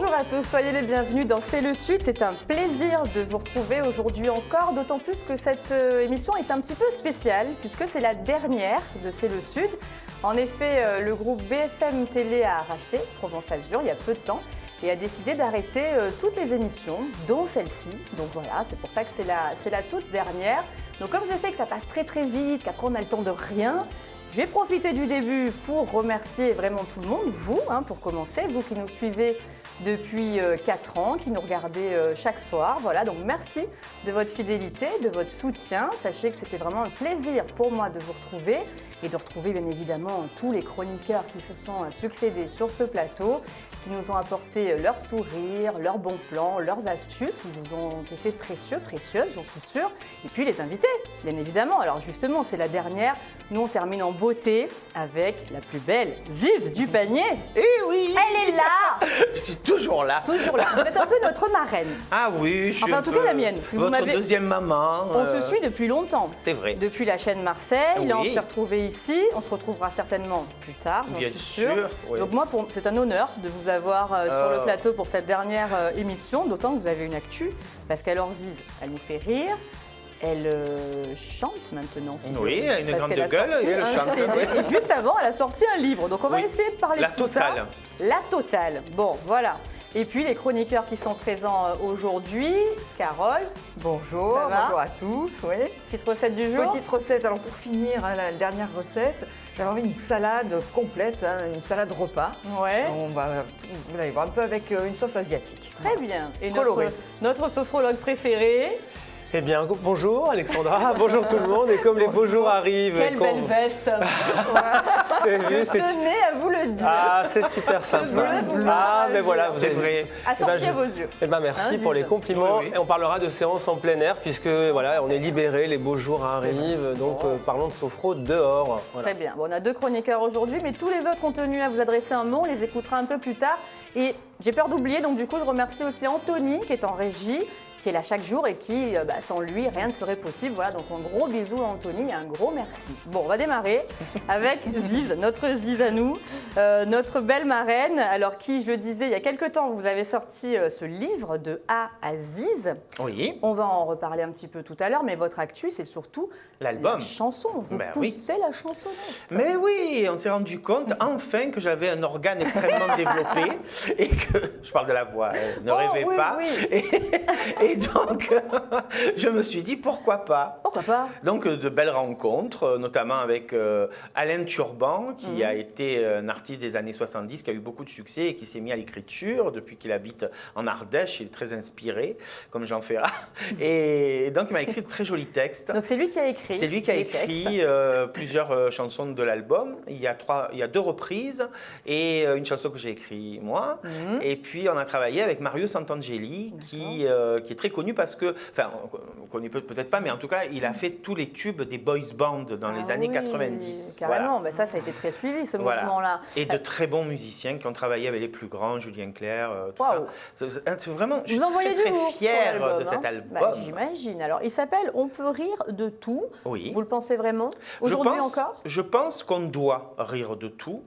Bonjour à tous, soyez les bienvenus dans C'est le Sud. C'est un plaisir de vous retrouver aujourd'hui encore, d'autant plus que cette émission est un petit peu spéciale puisque c'est la dernière de C'est le Sud. En effet, le groupe BFM Télé a racheté Provence Azur il y a peu de temps et a décidé d'arrêter toutes les émissions, dont celle-ci. Donc voilà, c'est pour ça que c'est la toute dernière. Donc comme je sais que ça passe très très vite, qu'après on a le temps de rien, je vais profiter du début pour remercier vraiment tout le monde, vous, pour commencer, vous qui nous suivez depuis 4 ans, qui nous regardez chaque soir. Voilà, donc merci de votre fidélité, de votre soutien. Sachez que c'était vraiment un plaisir pour moi de vous retrouver et de retrouver bien évidemment tous les chroniqueurs qui se sont succédés sur ce plateau, qui nous ont apporté leurs sourires, leurs bons plans, leurs astuces, qui nous ont été précieuses, j'en suis sûre. Et puis les invités, bien évidemment. Alors justement, c'est la dernière. Nous, on termine en beauté avec la plus belle, Ziz du panier. Eh oui! Elle est là! Je suis toujours là. Toujours là. Vous êtes un peu notre marraine. Ah oui, je suis enfin, en tout cas, la mienne. Si vous votre deuxième maman. On se suit depuis longtemps. C'est vrai. Depuis la chaîne Marseille, là on Oui. s'est retrouvés ici. On se retrouvera certainement plus tard, j'en Bien suis sûre. sûr, oui. Donc moi, c'est un honneur de vous avoir sur le plateau pour cette dernière émission, d'autant que vous avez une actu, parce qu'alors Ziz, elle nous fait rire. Elle chante maintenant. Oui, elle a une parce grande qu'elle a gueule sorti et elle un chante. CD. Et juste avant, elle a sorti un livre. Donc on va Oui. essayer de parler La de tout totale. ça. La totale. Bon, voilà. Et puis les chroniqueurs qui sont présents aujourd'hui. Carole. Bonjour, Ça va bonjour à tous. Oui. Petite recette du jour. Petite recette, alors pour finir, la dernière recette, j'avais envie d'une salade complète, une salade repas. Ouais. Vous allez voir, un peu avec une sauce asiatique. Très bien. Et Coloré. notre sophrologue préféré. Eh bien, bonjour Alexandra, bonjour tout le monde. Et comme les beaux jours arrivent... Quelle belle veste. Je tenais à vous le dire. Ah, c'est super sympa. bleu, Mais voilà, vous C'est avez vrai. À sortir vos yeux. Eh ben, merci Hein, pour les Ziz. compliments. Oui, oui. Et on parlera de séances en plein air puisque voilà, on est libérés, les beaux jours arrivent. Donc parlons de sophro dehors. Voilà. Très bien. Bon, on a 2 chroniqueurs aujourd'hui, mais tous les autres ont tenu à vous adresser un mot. On les écoutera un peu plus tard. Et j'ai peur d'oublier, donc du coup, je remercie aussi Anthony qui est en régie, qui est là chaque jour et qui, sans lui, rien ne serait possible. Voilà, donc un gros bisou à Anthony et un gros merci. Bon, on va démarrer avec Ziz, notre Ziz à nous, notre belle marraine. Alors qui, je le disais, il y a quelques temps, vous avez sorti ce livre de A à Ziz. Oui, On va en reparler un petit peu tout à l'heure, mais votre actu, c'est surtout l'album. la chanson. Vous Ben oui. poussez la chanson. Mais oui, on s'est rendu compte enfin que j'avais un organe extrêmement développé et que je parle de la voix, ne rêvez oui, pas. oui. Et donc, je me suis dit pourquoi pas. Pourquoi pas? Donc, de belles rencontres, notamment avec Alain Turban, qui a été un artiste des années 70, qui a eu beaucoup de succès et qui s'est mis à l'écriture depuis qu'il habite en Ardèche. Il est très inspiré, comme Jean Ferrat. Et donc, il m'a écrit de très jolis textes. Donc c'est lui qui a écrit. C'est lui qui a les écrit textes. plusieurs chansons de l'album. Il y a 2 reprises et une chanson que j'ai écrite moi. Et puis, on a travaillé avec Mario Santangeli, qui est très connu parce que, enfin, on ne connaît peut-être pas, mais en tout cas, il a fait tous les tubes des boys bands dans les années 90. Carrément, ça a été très suivi ce mouvement-là. Et de très bons musiciens qui ont travaillé avec les plus grands, Julien Clerc, tout Waouh. ça. C'est vraiment, je Vous suis envoyez très, du lourd très sur fier l'album, de cet hein. album. J'imagine. Alors, il s'appelle On peut rire de tout. Oui. Vous le pensez vraiment? Aujourd'hui encore? Je pense qu'on doit rire de tout.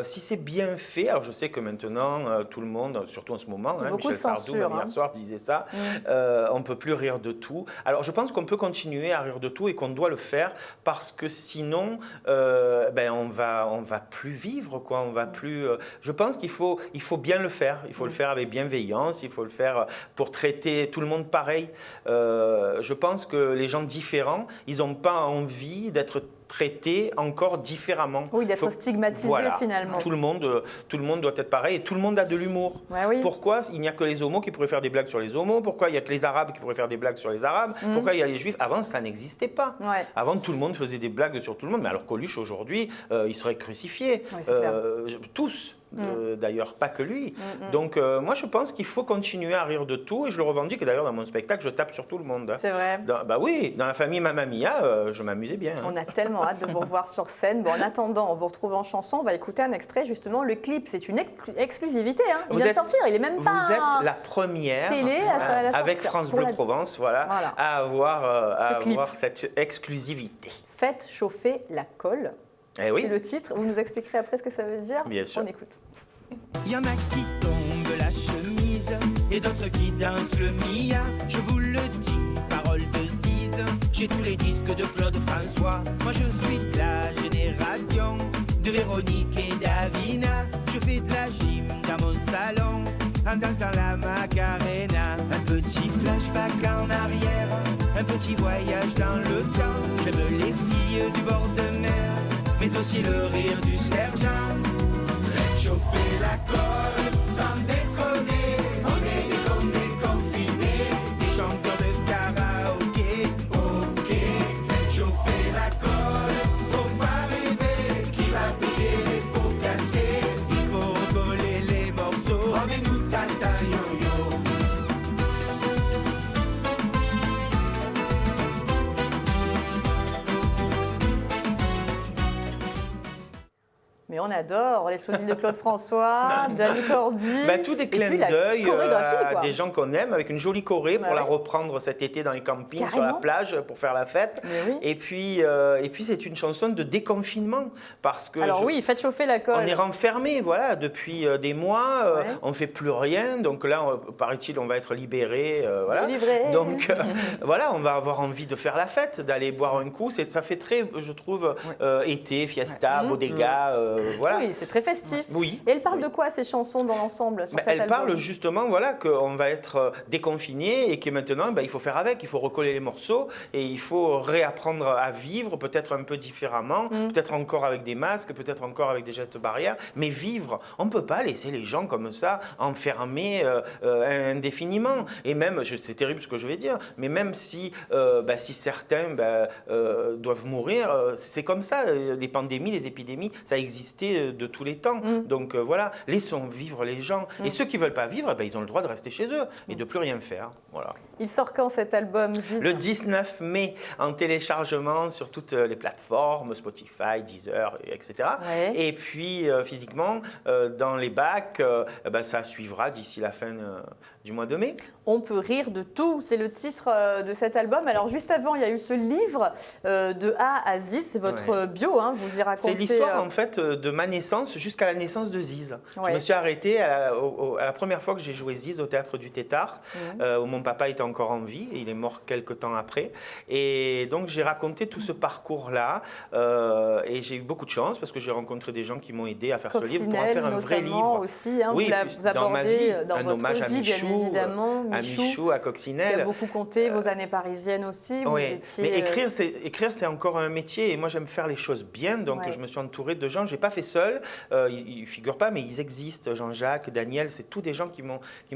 Si c'est bien fait, alors je sais que maintenant, tout le monde, surtout en ce moment, Il y a beaucoup Michel de Sardou, censure, même hier soir, disait ça, on ne peut plus rire de tout. Alors je pense qu'on peut continuer à rire de tout et qu'on doit le faire parce que sinon, on va plus vivre, quoi. On va plus. Je pense qu'il faut bien le faire. Il faut le faire avec bienveillance. Il faut le faire pour traiter tout le monde pareil. Je pense que les gens différents, ils n'ont pas envie d'être traités encore différemment. Oui, d'être stigmatisé finalement. Tout le monde doit être pareil et tout le monde a de l'humour. Ouais, oui. Pourquoi il n'y a que les homos qui pourraient faire des blagues sur les homos? Pourquoi il n'y a que les arabes qui pourraient faire des blagues sur les arabes? Pourquoi il y a les juifs? Avant, ça n'existait pas. Ouais. Avant, tout le monde faisait des blagues sur tout le monde. Mais alors Coluche, aujourd'hui, il serait crucifié. Ouais, c'est clair. Tous. D'ailleurs, pas que lui. Donc, moi, je pense qu'il faut continuer à rire de tout. Et je le revendique. D'ailleurs, dans mon spectacle, je tape sur tout le monde. C'est vrai. Bah oui, dans la famille Mamma Mia, je m'amusais bien. On a tellement hâte de vous revoir sur scène. Bon, en attendant, on vous retrouve en chanson. On va écouter un extrait, justement. Le clip, c'est une exclusivité. Hein. Il vient de sortir. Il est même pas Vous êtes la première télé à la avec sortir. France Pour Bleu la- Provence, Voilà. à avoir clip. cette exclusivité. Faites chauffer la colle. Eh C'est oui. le titre. Vous nous expliquerez après ce que ça veut dire? Bien sûr. On écoute. Y en a qui tombent la la chemise et d'autres qui dansent le Mia. Je vous le dis, parole de Ziz, j'ai tous les disques de Claude François. Moi je suis de la génération de Véronique et Davina. Je fais de la gym dans mon salon en dansant la Macarena. Un petit flashback en arrière, un petit voyage dans le temps. J'aime les filles du bord de mer, mais aussi le rire du sergent. Faites chauffer la colle, sans déconner. On est comme des confinés, des chanteurs de karaoké. Ok, faites chauffer la colle, faut pas rêver qui va payer les pots cassés. Il faut recoller les morceaux, rendez-nous tata yo-yo. Mais on adore les sosie de Claude François, Danny Cordy. Tous des et puis clins la d'œil chorégraphie, à quoi. des gens qu'on aime, avec une jolie choré Bah pour la ouais. reprendre cet été dans les campings, sur Carrément. la plage, pour faire la fête. Mais oui. Et puis c'est une chanson de déconfinement, parce que Alors oui, faites chauffer la colle. on est renfermé, voilà, depuis des mois, Ouais. on ne fait plus rien, donc là, paraît-il, on va être libéré, voilà. Délivré. Donc voilà, on va avoir envie de faire la fête, d'aller boire un coup. Ça fait très, je trouve, été, fiesta, bodega, voilà. Oui, c'est très festif. Oui. Et elle parle de quoi ces chansons dans l'ensemble sur cet Elle album? parle justement, voilà, qu'on va être déconfiné et que maintenant, il faut faire avec, il faut recoller les morceaux et il faut réapprendre à vivre, peut-être un peu différemment, peut-être encore avec des masques, peut-être encore avec des gestes barrières, mais vivre. On ne peut pas laisser les gens comme ça, enfermés indéfiniment. Et même, c'est terrible ce que je vais dire, mais même si certains doivent mourir, c'est comme ça, les pandémies, les épidémies, ça a existé de tous les temps. Donc voilà, laissons vivre les gens. Et ceux qui ne veulent pas vivre, ils ont le droit de rester chez eux et de plus rien faire. Voilà. Il sort quand cet album, Ziz? Le 19 mai, en téléchargement sur toutes les plateformes, Spotify, Deezer, etc. Ouais. Et puis physiquement, dans les bacs, ça suivra d'ici la fin du mois de mai. On peut rire de tout, c'est le titre de cet album. Alors juste avant, il y a eu ce livre de A à Z, c'est votre bio, hein, vous y racontez. C'est l'histoire en fait de ma naissance jusqu'à la naissance de Ziz. Ouais. Je me suis arrêtée à la première fois que j'ai joué Ziz au théâtre du Tétard, où mon papa était encore en vie, et il est mort quelques temps après. Et donc j'ai raconté tout ce parcours-là, et j'ai eu beaucoup de chance parce que j'ai rencontré des gens qui m'ont aidé à faire ce livre pour en faire un vrai notamment livre. aussi, hein, Oui, vous dans ma abordez vie, dans un votre hommage à vie, bien Michou, évidemment. à Michou, à qui Coccinelle. a beaucoup compté, vos années parisiennes aussi. Vous Oui, étiez, mais écrire, c'est encore un métier et moi j'aime faire les choses bien, donc Ouais. je me suis entouré de gens, je n'ai pas fait seul, ils ne figurent pas, mais ils existent, Jean-Jacques, Daniel, c'est tous des gens qui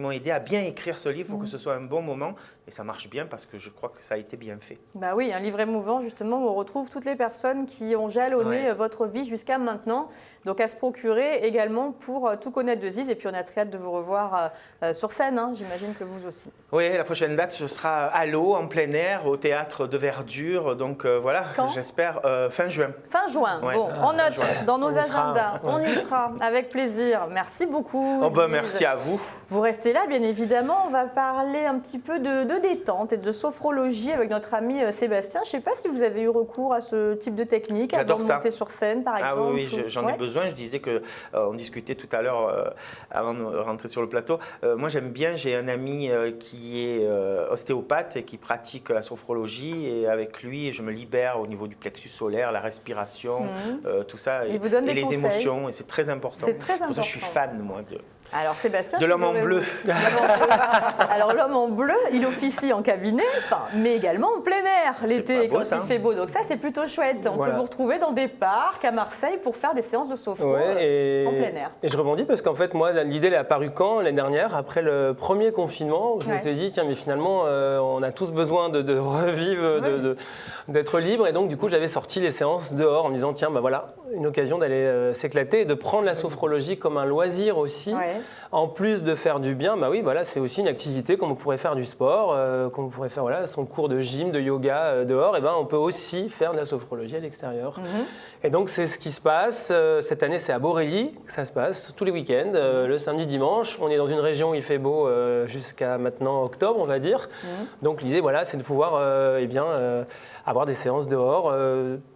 m'ont aidé à bien écrire ce livre pour que ce soit un bon moment et ça marche bien parce que je crois que ça a été bien fait. Bah oui, un livre émouvant justement où on retrouve toutes les personnes qui ont jalonné Ouais. votre vie jusqu'à maintenant. Donc à se procurer également pour tout connaître de Ziz. Et puis on a très hâte de vous revoir sur scène, hein. J'imagine que vous aussi. Oui, la prochaine date, ce sera à l'eau, en plein air, au théâtre de Verdure, donc voilà, Quand j'espère fin juin. Fin juin, Ouais. bon, on note juin. dans nos On y sera. agendas, on y sera, avec plaisir. Merci beaucoup. Oh ben, Ziz. merci à vous. Vous restez là, bien évidemment. On va parler un petit peu de détente et de sophrologie avec notre ami Sébastien. Je ne sais pas si vous avez eu recours à ce type de technique avant J'adore de ça. monter sur scène, par exemple. Ah oui, j'en ai Ouais. besoin. Je disais que on discutait tout à l'heure avant de rentrer sur le plateau. Moi, j'aime bien. J'ai un ami qui est ostéopathe et qui pratique la sophrologie. Et avec lui, je me libère au niveau du plexus solaire, la respiration, tout ça, Il vous donne et des les conseils. émotions. Et c'est très important. C'est très Pour ça, je suis important. fan, moi, Alors Sébastien, de l'homme en figurez-vous- bleu. L'homme en bleu. Alors l'homme en bleu, il officie en cabinet, mais également en plein air l'été pas beau, quand ça. il fait beau. Donc ça c'est plutôt chouette. On Voilà. peut vous retrouver dans des parcs à Marseille pour faire des séances de sophro Ouais, en plein air. Et je rebondis parce qu'en fait, moi, l'idée, elle est apparue quand l'année dernière, après le premier confinement, où je Ouais. m'étais dit, tiens, mais finalement, on a tous besoin de revivre, d'être libre. Et donc, du coup, j'avais sorti des séances dehors en me disant, tiens, bah voilà, une occasion d'aller s'éclater et de prendre la sophrologie comme un loisir aussi. Ouais. En plus de faire du bien, bah oui, voilà, c'est aussi une activité comme on pourrait faire du sport, comme on pourrait faire son cours de gym, de yoga dehors. Et ben, on peut aussi faire de la sophrologie à l'extérieur. Et donc, c'est ce qui se passe. Cette année, c'est à Borély que ça se passe, tous les week-ends, le samedi, dimanche. On est dans une région où il fait beau jusqu'à maintenant octobre, on va dire. Donc, l'idée, voilà, c'est de pouvoir avoir des séances dehors,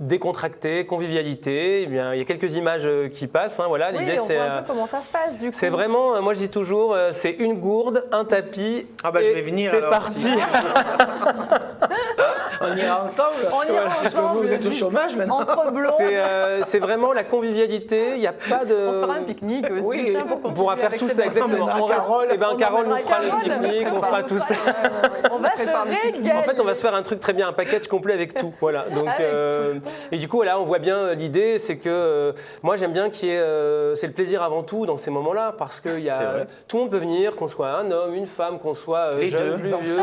décontractées, convivialité. Eh bien, il y a quelques images qui passent. Hein, voilà. Oui, L'idée, on c'est voit un peu comment ça se passe du coup. c'est vraiment vraiment, moi je dis toujours, c'est une gourde, un tapis. Ah bah je et vais venir c'est alors. parti. On ira ensemble. On ira Parce que ensemble. vous êtes au chômage maintenant. Entre blonds. C'est vraiment la convivialité. Il n'y a pas de. On fera un pique-nique aussi. Oui, tiens, On pourra faire tout ça exactement. emmènera Carole. Et ben On Carole nous emmènera fera le Carole. pique-nique, on fera tout ça. On va se régaler. En fait, on va se faire un truc très bien, un package complet avec tout. Voilà. Donc, Avec et du coup, là, on voit bien l'idée, c'est que moi, j'aime bien qu'il y ait, c'est le plaisir avant tout dans ces moments-là, parce que C'est vrai. tout le monde peut venir, qu'on soit un homme, une femme, qu'on soit Les jeune, deux. plus vieux,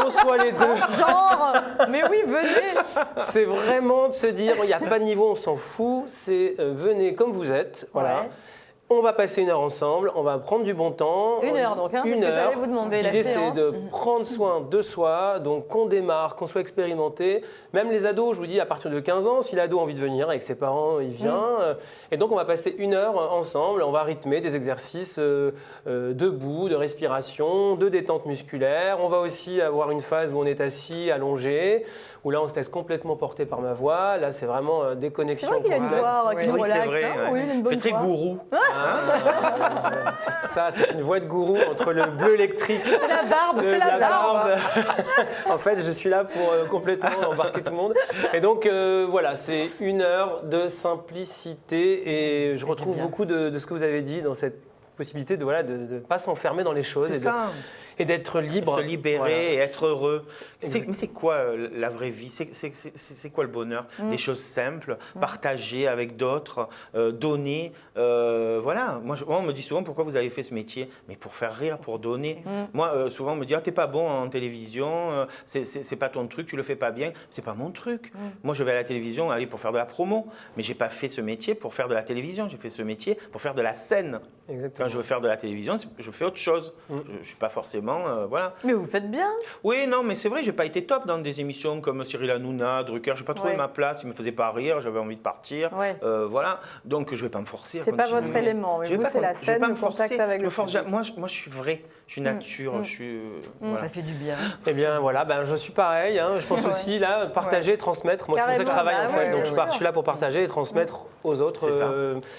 qu'on soit les deux. Genre, mais oui, venez. C'est vraiment de se dire, il n'y a pas de niveau, on s'en fout. C'est venez comme vous êtes. Voilà. Ouais. On va passer 1 heure ensemble, on va prendre du bon temps. 1 heure donc, hein, c'est ce Une que heure. j'allais vous demander, la L'idée, c'est séance. de prendre soin de soi, donc qu'on démarre, qu'on soit expérimenté. Même les ados, je vous dis, à partir de 15 ans, si l'ado a envie de venir avec ses parents, il vient. Et donc, on va passer 1 heure ensemble, on va rythmer des exercices debout, de respiration, de détente musculaire. On va aussi avoir une phase où on est assis, allongé, où là, on se laisse complètement porter par ma voix. Là, c'est vraiment C'est déconnexion vrai qu'il a une complète. voix qui nous Oui, c'est relaxe. vrai. hein. ouais. Oui, il a une bonne Fait très voix. gourou. C'est ça, c'est une voix de gourou entre le bleu électrique C'est la barbe, de c'est la barbe. En fait, je suis là pour complètement embarquer tout le monde. Et donc, voilà, c'est 1 heure de simplicité. Et je retrouve beaucoup de ce que vous avez dit dans cette possibilité de ne pas s'enfermer dans les choses C'est et ça. et d'être libre. Se libérer Voilà. et être heureux. Exact. Mais c'est quoi la vraie vie? C'est quoi le bonheur? Des choses simples, partager avec d'autres, donner. Voilà. Moi, on me dit souvent pourquoi vous avez fait ce métier? Mais pour faire rire, pour donner. Moi, souvent, on me dit ah, t'es pas bon en télévision, c'est pas ton truc, tu le fais pas bien. C'est pas mon truc. Moi, je vais à la télévision aller pour faire de la promo. Mais j'ai pas fait ce métier pour faire de la télévision. J'ai fait ce métier pour faire de la scène. Exactement. Quand je veux faire de la télévision, je fais autre chose. Je suis pas forcément. Voilà. Mais vous faites bien. Oui, non, mais c'est vrai, j'ai pas été top dans des émissions comme Cyril Hanouna, Drucker. J'ai pas trouvé Ouais. ma place. Ils me faisaient pas rire. J'avais envie de partir. Ouais. Voilà. Donc je vais pas me forcer. à C'est pas continuer. votre élément, mais Je vais vous, pas c'est la je vais scène, pas le me contact forcer. avec le Me forcer. public. Moi, je suis vrai. Je suis nature. Je suis. Voilà. Ça fait du bien. Eh bien voilà, ben, je suis pareil, hein. Je pense aussi là, partager, transmettre. Moi c'est pour ça que je Carrément, travaille en bah fait. ouais, Donc bien je suis là pour partager et transmettre aux autres C'est ça.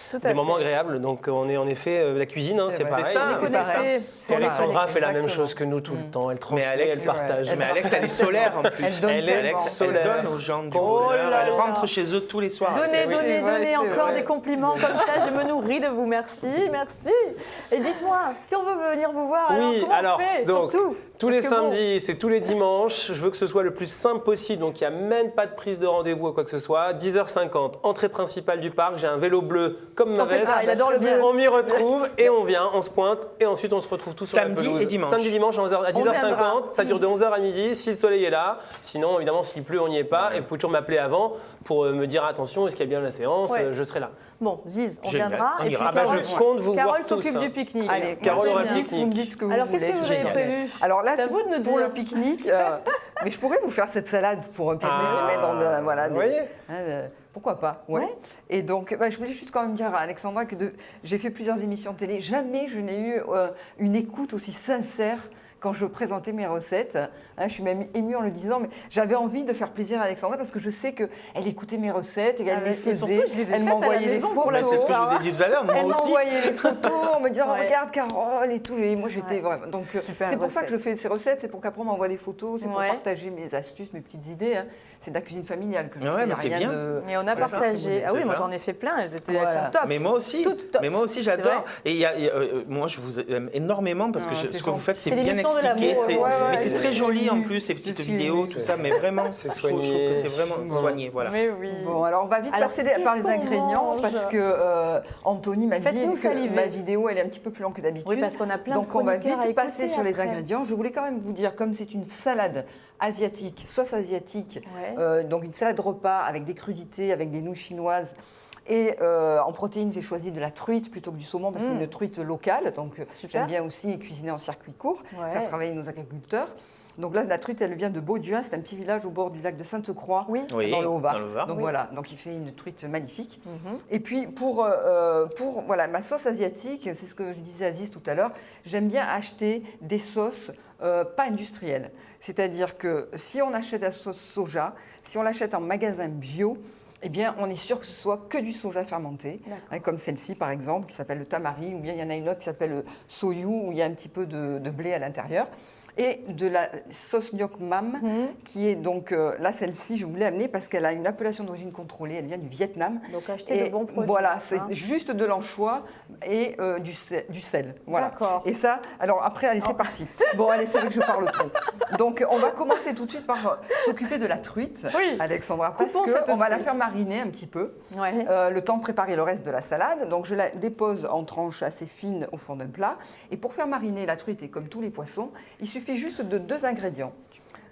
Tout à des fait. moments agréables. Donc on est en effet la cuisine, hein, c'est vrai. pareil. C'est ça, On est c'est ça. connectés. Et Alexandra fait la même Exactement. chose que nous tout le temps. Elle transmet, Alex, elle partage. Mais Alex, elle est solaire en plus. Elle donne Elle est tellement. Alex, solaire. elle donne aux gens du Oh bonheur. là Elle là. rentre chez eux tous les soirs. Donnez, Oui, donnez, c'est vrai, donnez c'est encore vrai. des compliments comme ça, je me nourris de vous. Merci, merci. Et dites-moi, si on veut venir vous voir, Oui, comment alors, on fait donc, surtout tous les Parce que bon, samedis, c'est tous les dimanches. Je veux que ce soit le plus simple possible. Donc, il n'y a même pas de prise de rendez-vous ou quoi que ce soit. 10h50, entrée principale du parc. J'ai un vélo bleu comme ma veste. Ah, il adore le bleu. On m'y retrouve et on vient, on se pointe et ensuite on se retrouve tous sur la Samedi pelouse. et dimanche. Samedi, dimanche à 10h50. viendra. Ça dure de 11h à midi si le soleil est là. Sinon, évidemment, s'il pleut, on n'y est pas. Et vous pouvez toujours m'appeler avant pour me dire attention, est-ce qu'il y a bien la séance? Ouais. Je serai là. Bon, Ziz, on Génial. viendra. On et puis ira. Ah bah, Carole, je compte vous voir Carole tous. s'occupe hein. du pique-nique. Allez, Carole Très aura bien. le vous me dites ce que vous Alors, voulez. qu'est-ce que vous je avez viens. prévu Alors là, C'est à c'est vous de nous pour dire. le pique-nique. Mais je pourrais vous faire cette salade pour mettre dans voilà, vous voyez pourquoi pas, ouais. Ouais. Et donc, je voulais juste quand même dire à Alexandra que j'ai fait plusieurs émissions de télé. Jamais je n'ai eu une écoute aussi sincère quand je présentais mes recettes. Hein, je suis même émue en le disant, mais j'avais envie de faire plaisir à Alexandra parce que je sais qu'elle écoutait mes recettes et qu'elle Ah, les et faisait. surtout, je les ai Elle faites à la m'envoyait les maison pour photos. le Mais c'est ce que je vous ai dit tout à l'heure. Moi Elle aussi. m'envoyait les photos en me disant Ouais. regarde Carole et tout. Et moi j'étais vraiment. Donc Super c'est pour ça recette. que je fais ces recettes, c'est pour qu'après on m'envoie des photos, c'est pour Ouais. partager mes astuces, mes petites idées. Hein. C'est de la cuisine familiale que je Ouais, fais. mais y a c'est rien bien. de- Et on a C'est ça. partagé. Ah oui, C'est moi ça. j'en ai fait plein, elles Voilà. sont top. Mais moi aussi, Toutes top. mais moi aussi C'est vrai. j'adore. Et moi je vous aime énormément parce que Ah, c'est ce que vous gentil. faites c'est C'est bien l'émission de expliqué. l'amour, ouais, Mais ouais, c'est je très suis joli en émue. plus ces petites Je suis vidéos, émue. tout ça. Mais vraiment, C'est je trouve que soigné. c'est vraiment soigné. Voilà. Mais oui. Bon, alors on va vite Alors, passer par les qu'est-ce qu'on ingrédients mange parce que Anthony m'a dit Faites-nous que saliver. ma vidéo elle est un petit peu plus longue que d'habitude. Oui, parce qu'on a plein de Donc on va chroniqueurs à vite passer écouter sur les après. ingrédients. Je voulais quand même vous dire, comme c'est une salade asiatique, sauce asiatique, Ouais. donc une salade repas avec des crudités, avec des nouilles chinoises. Et en protéines, j'ai choisi de la truite plutôt que du saumon parce que c'est une truite locale. Donc Super. j'aime bien aussi cuisiner en circuit court, Ouais. faire travailler nos agriculteurs. Donc là, la truite, elle vient de Bauduin, c'est un petit village au bord du lac de Sainte-Croix, Oui. Oui, dans le Haut-Var. dans le Var. Donc Oui. voilà, donc il fait une truite magnifique. Mhm. Et puis pour voilà, ma sauce asiatique, c'est ce que je disais à Aziz tout à l'heure, j'aime bien acheter des sauces pas industrielles. C'est-à-dire que si on achète la sauce soja, si on l'achète en magasin bio, Eh bien, on est sûr que ce soit que du soja fermenté, D'accord. hein, comme celle-ci par exemple, qui s'appelle le tamari, ou bien il y en a une autre qui s'appelle le soyu, où il y a un petit peu de blé à l'intérieur. Et de la sauce Nyok Mam, qui est donc, là celle-ci, je voulais amener parce qu'elle a une appellation d'origine contrôlée, elle vient du Vietnam. Donc acheter Et de bons produits. voilà, c'est hein. juste de l'anchois et du sel. Voilà. D'accord. Et ça, alors après, allez, c'est parti. Bon, allez, c'est vrai que je parle trop. Donc, on va commencer tout de suite par s'occuper de la truite, Oui. Alexandra, parce Coupons cette qu'on va la truite. faire mariner un petit peu, Ouais. le temps de préparer le reste de la salade. Donc, je la dépose en tranches assez fines au fond d'un plat. Et pour faire mariner la truite, et comme tous les poissons, il suffit juste de 2 ingrédients.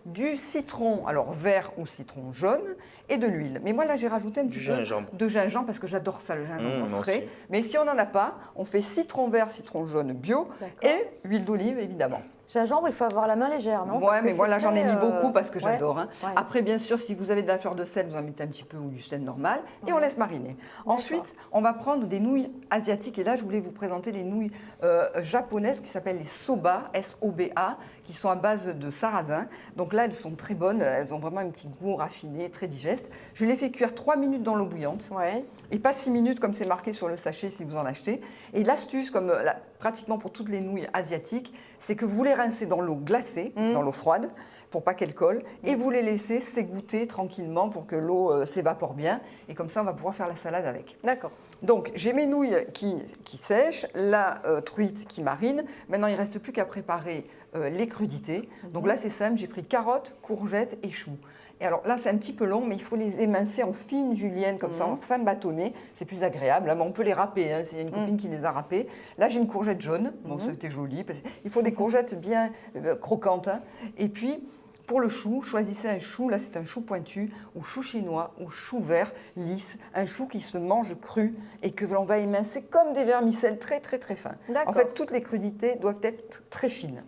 Du citron, alors vert ou citron jaune, et de l'huile. Mais moi, là, j'ai rajouté un petit peu gingembre. de gingembre parce que j'adore ça, le gingembre moi frais. aussi. Mais si on n'en a pas, on fait citron vert, citron jaune bio D'accord. et huile d'olive, évidemment. Gingembre, il faut avoir la main légère, non? Ouais, Parce que mais voilà, c'est j'en ai très, mis beaucoup parce que ouais. j'adore. hein. Ouais. Après, bien sûr, si vous avez de la fleur de sel, vous en mettez un petit peu ou du sel normal et on laisse mariner. Ensuite, on va prendre des nouilles asiatiques et là, je voulais vous présenter les nouilles japonaises qui s'appellent les soba, S-O-B-A, qui sont à base de sarrasin. Donc là, elles sont très bonnes, elles ont vraiment un petit goût raffiné, très digeste. Je les fais cuire 3 minutes dans l'eau bouillante. Ouais. Et pas 6 minutes comme c'est marqué sur le sachet si vous en achetez. Et l'astuce, comme pratiquement pour toutes les nouilles asiatiques, c'est que vous les rincez dans l'eau glacée, dans l'eau froide, pour pas qu'elle colle, et vous les laissez s'égoutter tranquillement pour que l'eau s'évapore bien. Et comme ça, on va pouvoir faire la salade avec. D'accord. Donc, j'ai mes nouilles qui sèchent, la truite qui marine. Maintenant, il ne reste plus qu'à préparer les crudités. Donc là, c'est simple, j'ai pris carottes, courgettes et choux. Et alors là, c'est un petit peu long, mais il faut les émincer en fines juliennes, comme ça, en fin bâtonnet. C'est plus agréable. Hein, mais on peut les râper, hein, c'est une copine qui les a râpées. Là, j'ai une courgette jaune. Bon, c'était joli. Il faut des courgettes bien croquantes. Hein. Et puis, pour le chou, choisissez un chou. Là, c'est un chou pointu, ou chou chinois, ou chou vert, lisse. Un chou qui se mange cru et que l'on va émincer comme des vermicelles très, très, très fins. D'accord. En fait, toutes les crudités doivent être très fines.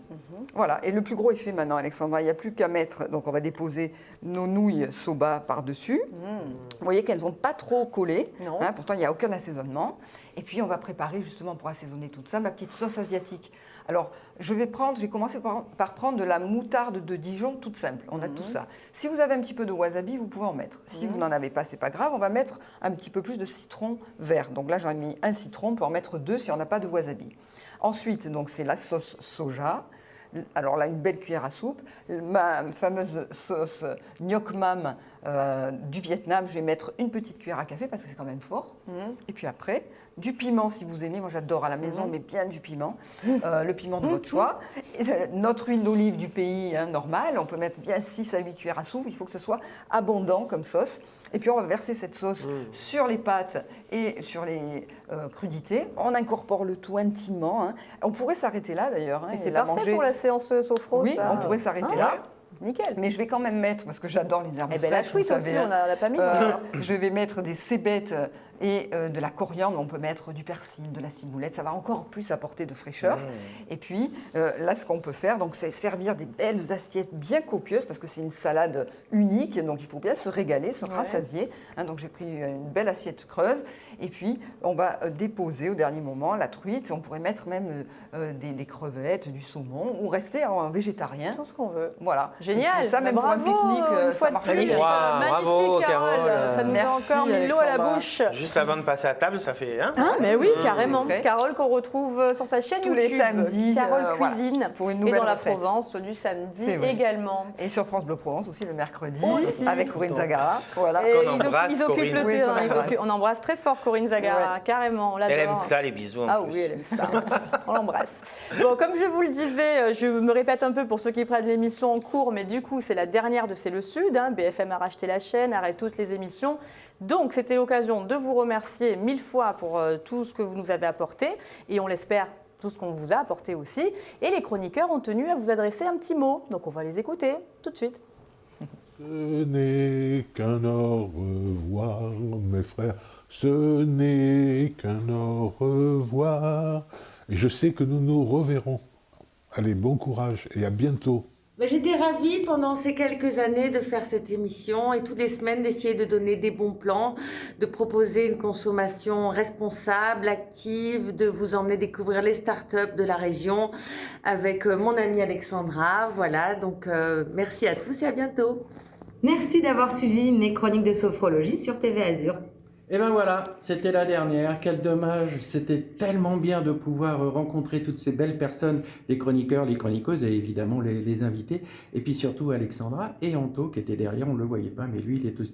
Voilà, et le plus gros est fait maintenant, Alexandra. Il n'y a plus qu'à mettre, donc on va déposer nos nouilles soba par-dessus. Vous voyez qu'elles n'ont pas trop collé, Non. hein, pourtant il n'y a aucun assaisonnement. Et puis on va préparer justement pour assaisonner tout ça, ma petite sauce asiatique. Alors, je vais commencer par prendre de la moutarde de Dijon toute simple. On a tout ça. Si vous avez un petit peu de wasabi, vous pouvez en mettre. Si vous n'en avez pas, c'est pas grave. On va mettre un petit peu plus de citron vert. Donc là, j'en ai mis un citron. On peut en mettre 2 si on n'a pas de wasabi. Ensuite, donc c'est la sauce soja. Alors là, une belle cuillère à soupe. Ma fameuse sauce Nyok Mam du Vietnam, je vais mettre une petite cuillère à café parce que c'est quand même fort. Et puis après, du piment si vous aimez. Moi, j'adore à la maison, mais bien du piment. Le piment de votre choix. Et, notre huile d'olive du pays normale, on peut mettre bien 6 à 8 cuillères à soupe. Il faut que ce soit abondant comme sauce. Et puis on va verser cette sauce sur les pâtes et sur les crudités. On incorpore le tout intimement. Hein. On pourrait s'arrêter là d'ailleurs. Hein, Et et c'est la parfait manger. pour la séance sophro, Oui, ça. on pourrait s'arrêter Hein, là. Nickel. Mais je vais quand même mettre, parce que j'adore les herbes Eh bien, la fraîches, truite vous aussi, savez, on l'a pas mise encore. je vais mettre des cébettes et de la coriandre. On peut mettre du persil, de la ciboulette. Ça va encore plus apporter de fraîcheur. Et puis, là, ce qu'on peut faire, donc, c'est servir des belles assiettes bien copieuses, parce que c'est une salade unique. Donc, il faut bien se régaler, se rassasier. Hein, donc, j'ai pris une belle assiette creuse. Et puis, on va déposer au dernier moment la truite. On pourrait mettre même des crevettes, du saumon, ou rester en végétarien. Tout ce qu'on veut. Voilà. Génial. Et ça, même Bravo, pour un pique-nique, une ça fois de marche plus. bien. Waouh, Magnifique, bravo, Carole. Carole. Ça nous Merci, a encore mis l'eau à la Alexandra. bouche. Juste avant de passer à table, ça fait. Hein Ah, mais oui, carrément. Après. Carole qu'on retrouve sur sa chaîne Tous YouTube. les samedis, Carole voilà, Cuisine. pour une Et nouvelle dans la recette. Provence, du samedi C'est vrai. également. Et sur France Bleu Provence aussi le mercredi, Aussi. avec Corinne Zagara. Voilà. Et Qu'on ils embrasse, occupent Corinne. le Oui, terrain. qu'on embrasse. On embrasse très fort Corinne Zagara, carrément. On l'adore. Elle aime ça, les bisous en Ah plus. oui, elle aime ça. On l'embrasse. Bon, comme je vous le disais, je me répète un peu pour ceux qui prennent l'émission en cours, mais du coup, c'est la dernière de C'est le Sud. Hein. BFM a racheté la chaîne, arrête toutes les émissions. Donc, c'était l'occasion de vous remercier 1000 fois pour tout ce que vous nous avez apporté. Et on l'espère, tout ce qu'on vous a apporté aussi. Et les chroniqueurs ont tenu à vous adresser un petit mot. Donc, on va les écouter tout de suite. Ce n'est qu'un au revoir, mes frères, ce n'est qu'un au revoir. Et je sais que nous nous reverrons. Allez, bon courage et à bientôt. J'étais ravie pendant ces quelques années de faire cette émission et toutes les semaines d'essayer de donner des bons plans, de proposer une consommation responsable, active, de vous emmener découvrir les startups de la région avec mon amie Alexandra. Voilà, donc merci à tous et à bientôt. Merci d'avoir suivi mes chroniques de sophrologie sur TV Azur. Et ben voilà, c'était la dernière. Quel dommage, c'était tellement bien de pouvoir rencontrer toutes ces belles personnes, les chroniqueurs, les chroniqueuses et évidemment les invités. Et puis surtout Alexandra et Anto qui étaient derrière, on ne le voyait pas, mais lui il est aussi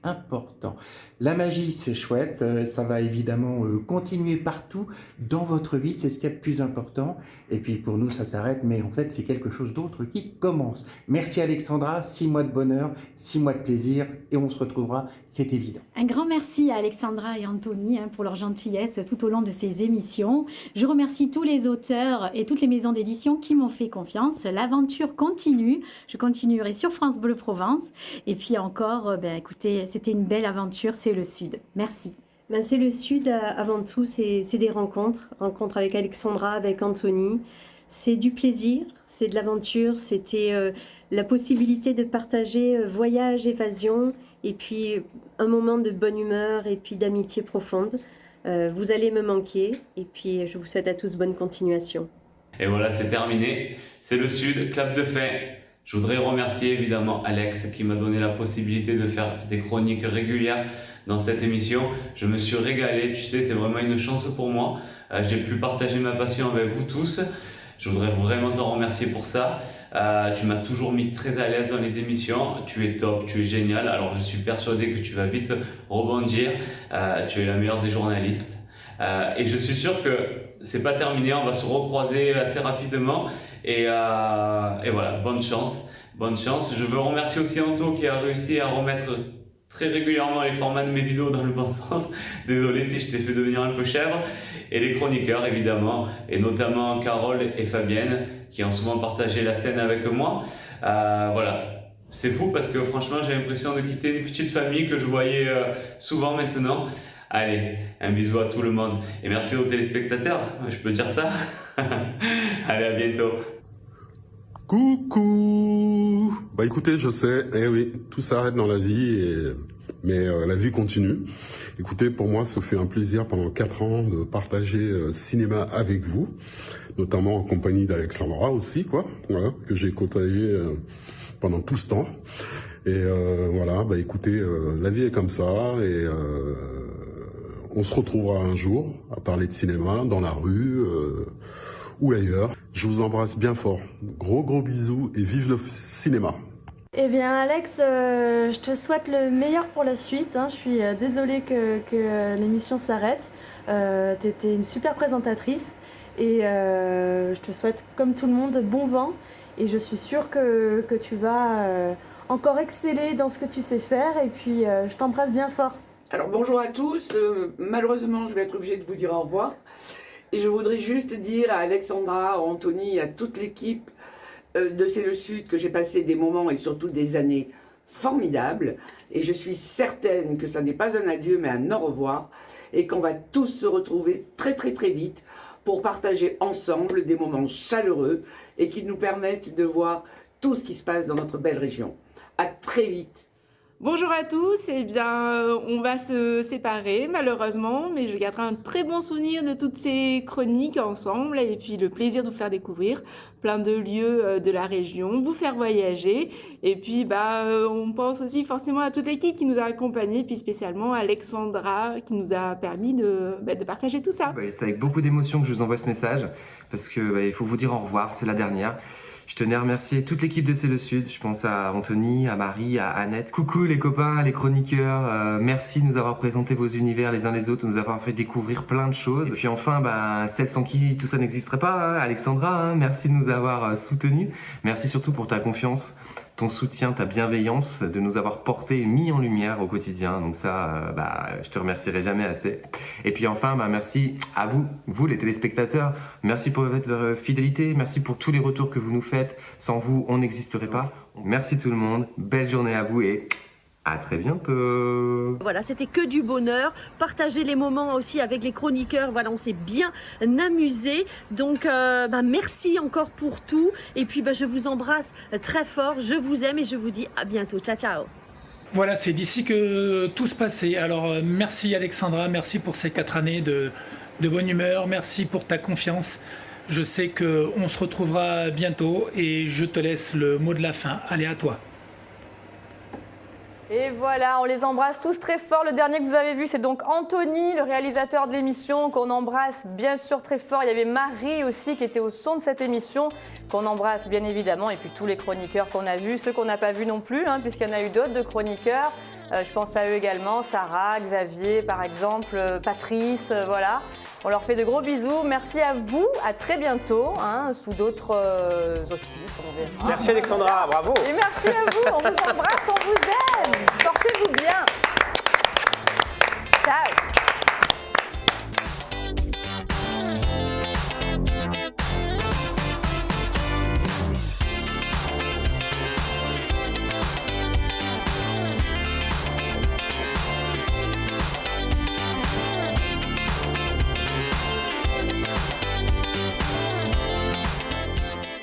important. La magie c'est chouette, ça va évidemment continuer partout dans votre vie, c'est ce qu'il y a de plus important. Et puis pour nous ça s'arrête, mais en fait c'est quelque chose d'autre qui commence. Merci Alexandra, 6 mois de bonheur, 6 mois de plaisir et on se retrouvera, c'est évident. Un grand merci à Alexandra et Anthony pour leur gentillesse tout au long de ces émissions. Je remercie tous les auteurs et toutes les maisons d'édition qui m'ont fait confiance. L'aventure continue, je continuerai sur France Bleu Provence. Et puis encore, écoutez, c'était une belle aventure, c'est le Sud. Merci. C'est le Sud, avant tout, c'est des rencontres avec Alexandra, avec Anthony. C'est du plaisir, c'est de l'aventure, c'était la possibilité de partager voyage, évasion, et puis un moment de bonne humeur et puis d'amitié profonde. Vous allez me manquer, et puis je vous souhaite à tous bonne continuation. Et voilà, c'est terminé. C'est le Sud, clap de fin. Je voudrais remercier évidemment Alex qui m'a donné la possibilité de faire des chroniques régulières dans cette émission. Je me suis régalé, tu sais, c'est vraiment une chance pour moi. J'ai pu partager ma passion avec vous tous. Je voudrais vraiment te remercier pour ça. Tu m'as toujours mis très à l'aise dans les émissions. Tu es top, tu es génial. Alors je suis persuadé que tu vas vite rebondir. Tu es la meilleure des journalistes. Et je suis sûr que c'est pas terminé, on va se recroiser assez rapidement et voilà, bonne chance. Je veux remercier aussi Anto qui a réussi à remettre très régulièrement les formats de mes vidéos dans le bon sens. Désolé si je t'ai fait devenir un peu chèvre. Et les chroniqueurs évidemment, et notamment Carole et Fabienne qui ont souvent partagé la scène avec moi. Voilà. C'est fou parce que franchement j'ai l'impression de quitter une petite famille que je voyais souvent maintenant. Allez, un bisou à tout le monde et merci aux téléspectateurs, je peux dire ça. Allez, à bientôt. Coucou. Écoutez, je sais, oui, tout s'arrête dans la vie, mais la vie continue. Écoutez, pour moi, ça fait un plaisir pendant 4 ans de partager cinéma avec vous, notamment en compagnie d'Alexandra aussi, voilà, que j'ai côtoyé pendant tout ce temps. Et voilà, écoutez, la vie est comme ça et on se retrouvera un jour à parler de cinéma, dans la rue ou ailleurs. Je vous embrasse bien fort. Gros bisous et vive le cinéma. Eh bien Alex, je te souhaite le meilleur pour la suite. Je suis désolée que l'émission s'arrête. Tu étais une super présentatrice et je te souhaite comme tout le monde bon vent. Et je suis sûre que tu vas encore exceller dans ce que tu sais faire. Et puis je t'embrasse bien fort. Alors bonjour à tous, malheureusement je vais être obligée de vous dire au revoir. Et je voudrais juste dire à Alexandra, à Anthony, à toute l'équipe de C'est le Sud que j'ai passé des moments et surtout des années formidables. Et je suis certaine que ça n'est pas un adieu mais un au revoir. Et qu'on va tous se retrouver très vite pour partager ensemble des moments chaleureux et qui nous permettent de voir tout ce qui se passe dans notre belle région. À très vite. Bonjour à tous, on va se séparer malheureusement, mais je garderai un très bon souvenir de toutes ces chroniques ensemble et puis le plaisir de vous faire découvrir plein de lieux de la région, vous faire voyager et puis on pense aussi forcément à toute l'équipe qui nous a accompagnés, puis spécialement Alexandra qui nous a permis de partager tout ça. C'est avec beaucoup d'émotion que je vous envoie ce message parce que il faut vous dire au revoir, c'est la dernière. Je tenais à remercier toute l'équipe de C'est le Sud. Je pense à Anthony, à Marie, à Annette. Coucou les copains, les chroniqueurs. Merci de nous avoir présenté vos univers les uns les autres, de nous avoir fait découvrir plein de choses. Et puis enfin, celle sans qui tout ça n'existerait pas, Alexandra. Merci de nous avoir soutenus. Merci surtout pour ta confiance, ton soutien, ta bienveillance, de nous avoir portés et mis en lumière au quotidien. Donc ça, je te remercierai jamais assez. Et puis enfin, merci à vous les téléspectateurs. Merci pour votre fidélité, merci pour tous les retours que vous nous faites. Sans vous, on n'existerait pas. Merci tout le monde, belle journée à vous et à très bientôt. Voilà, c'était que du bonheur. Partager les moments aussi avec les chroniqueurs. Voilà, on s'est bien amusé. Donc, merci encore pour tout. Et puis, je vous embrasse très fort. Je vous aime et je vous dis à bientôt. Ciao, ciao. Voilà, c'est d'ici que tout se passait. Alors, merci Alexandra, merci pour ces 4 années de bonne humeur. Merci pour ta confiance. Je sais qu'on se retrouvera bientôt et je te laisse le mot de la fin. Allez, à toi. Et voilà, on les embrasse tous très fort. Le dernier que vous avez vu, c'est donc Anthony, le réalisateur de l'émission, qu'on embrasse bien sûr très fort. Il y avait Marie aussi qui était au son de cette émission, qu'on embrasse bien évidemment. Et puis tous les chroniqueurs qu'on a vus, ceux qu'on n'a pas vus non plus, puisqu'il y en a eu d'autres de chroniqueurs. Je pense à eux également, Sarah, Xavier par exemple, Patrice, voilà. On leur fait de gros bisous. Merci à vous, à très bientôt, sous d'autres auspices. Merci Alexandra, bravo. Et merci à vous, on vous embrasse, on vous aime. Portez-vous bien.